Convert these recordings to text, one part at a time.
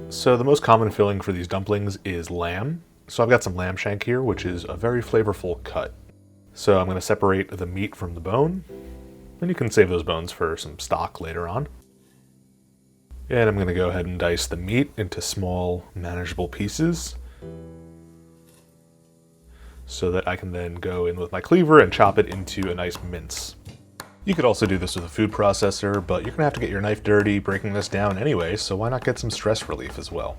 So the most common filling for these dumplings is lamb. So I've got some lamb shank here, which is a very flavorful cut. So I'm going to separate the meat from the bone, and you can save those bones for some stock later on. And I'm going to go ahead and dice the meat into small, manageable pieces so that I can then go in with my cleaver and chop it into a nice mince. You could also do this with a food processor, but you're going to have to get your knife dirty breaking this down anyway, so why not get some stress relief as well?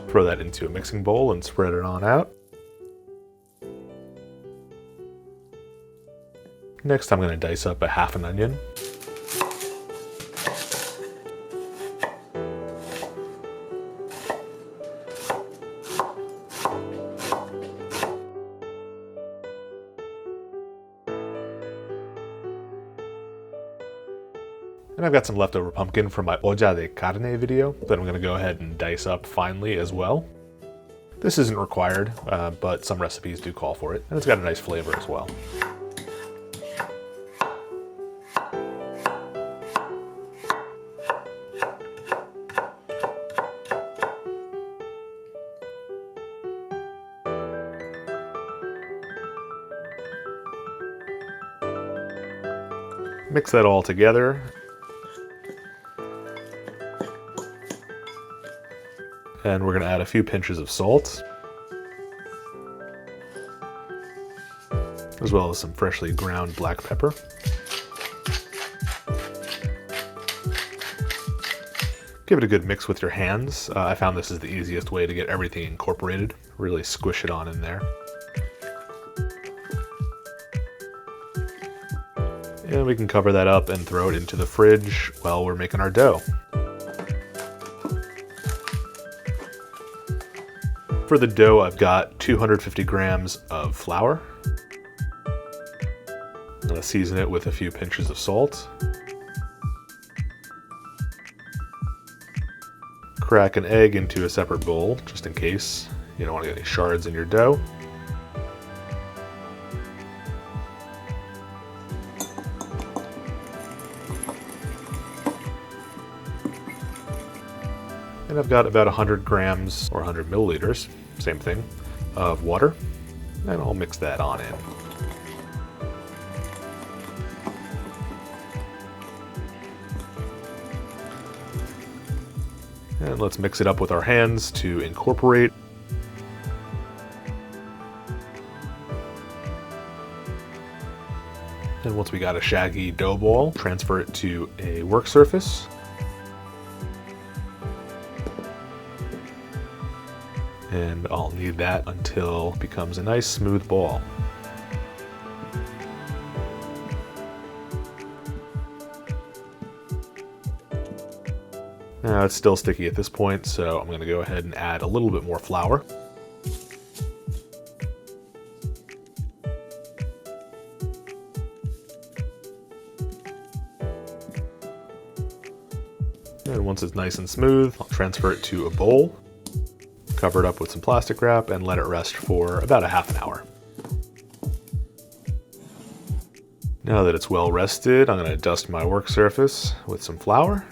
Throw that into a mixing bowl and spread it on out. Next, I'm going to dice up a half an onion. And I've got some leftover pumpkin from my olla de carne video that I'm going to go ahead and dice up finely as well. This isn't required, but some recipes do call for it, and it's got a nice flavor as well. Mix that all together. And we're going to add a few pinches of salt, as well as some freshly ground black pepper. Give it a good mix with your hands. I found this is the easiest way to get everything incorporated. Really squish it on in there. And we can cover that up and throw it into the fridge while we're making our dough. For the dough, I've got 250 grams of flour. I'm going to season it with a few pinches of salt. Crack an egg into a separate bowl, just in case you don't want to get any shards in your dough. And I've got about 100 grams or 100 milliliters, same thing, of water, and I'll mix that on in. And let's mix it up with our hands to incorporate. And once we got a shaggy dough ball, transfer it to a work surface. And I'll knead that until it becomes a nice smooth ball. Now it's still sticky at this point, so I'm going to go ahead and add a little bit more flour. And once it's nice and smooth, I'll transfer it to a bowl. Cover it up with some plastic wrap and let it rest for about a half an hour. Now that it's well rested, I'm going to dust my work surface with some flour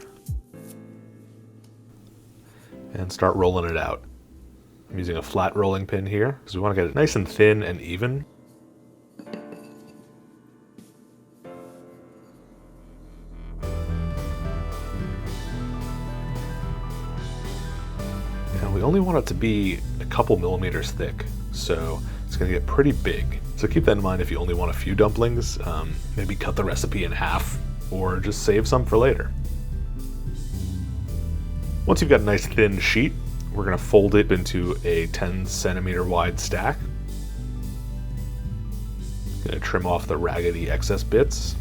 and start rolling it out. I'm using a flat rolling pin here because we want to get it nice and thin and even. We only want it to be a couple millimeters thick, so it's going to get pretty big. So keep that in mind if you only want a few dumplings. Maybe cut the recipe in half, or just save some for later. Once you've got a nice thin sheet, we're going to fold it into a 10 centimeter wide stack. Going to trim off the raggedy excess bits,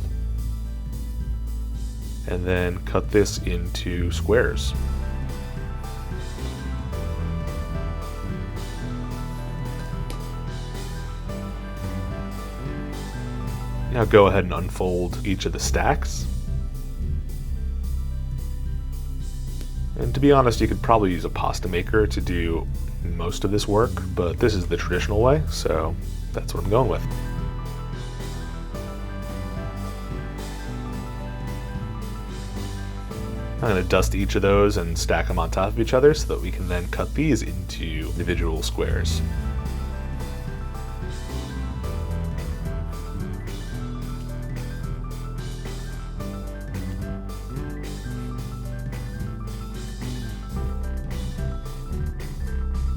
and then cut this into squares. Now go ahead and unfold each of the stacks. And to be honest, you could probably use a pasta maker to do most of this work, but this is the traditional way, so that's what I'm going with. I'm going to dust each of those and stack them on top of each other so that we can then cut these into individual squares.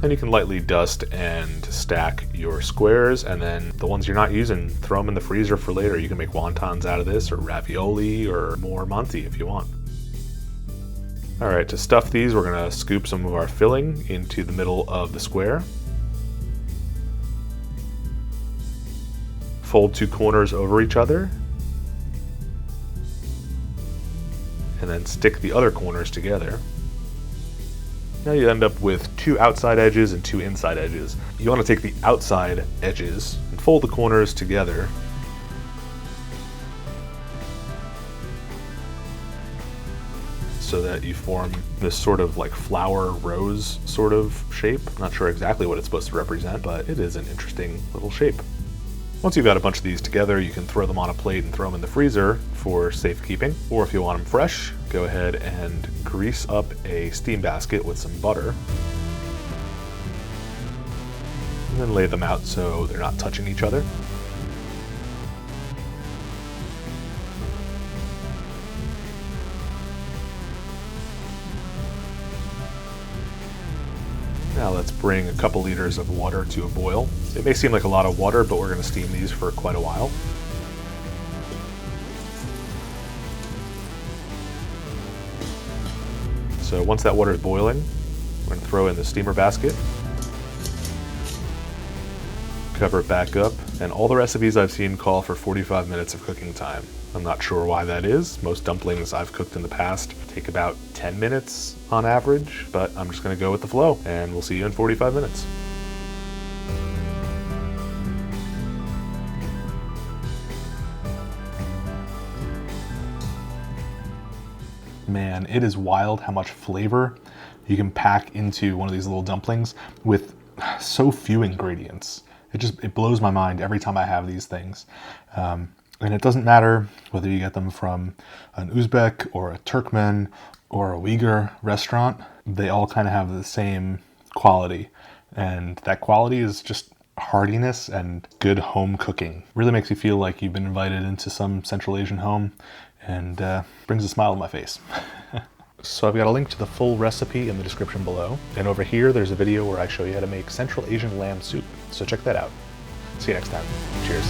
Then you can lightly dust and stack your squares, and then the ones you're not using, throw them in the freezer for later. You can make wontons out of this, or ravioli, or more Manti if you want. Alright, to stuff these, we're going to scoop some of our filling into the middle of the square. Fold two corners over each other, and then stick the other corners together. Now you end up with two outside edges and two inside edges. You want to take the outside edges and fold the corners together. So that you form this sort of like flower rose sort of shape. I'm not sure exactly what it's supposed to represent, but it is an interesting little shape. Once you've got a bunch of these together, you can throw them on a plate and throw them in the freezer for safekeeping. Or if you want them fresh, go ahead and grease up a steam basket with some butter. And then lay them out so they're not touching each other. Now let's bring a couple liters of water to a boil. It may seem like a lot of water, but we're going to steam these for quite a while. So once that water is boiling, we're going to throw in the steamer basket, cover it back up, and all the recipes I've seen call for 45 minutes of cooking time. I'm not sure why that is. Most dumplings I've cooked in the past take about 10 minutes on average, but I'm just going to go with the flow, and we'll see you in 45 minutes. Man, it is wild how much flavor you can pack into one of these little dumplings with so few ingredients. It blows my mind every time I have these things. And it doesn't matter whether you get them from an Uzbek or a Turkmen or a Uyghur restaurant, they all kind of have the same quality. And that quality is just heartiness and good home cooking. Really makes you feel like you've been invited into some Central Asian home, and brings a smile to my face. So I've got a link to the full recipe in the description below. And over here, there's a video where I show you how to make Central Asian lamb soup. So check that out. See you next time. Cheers.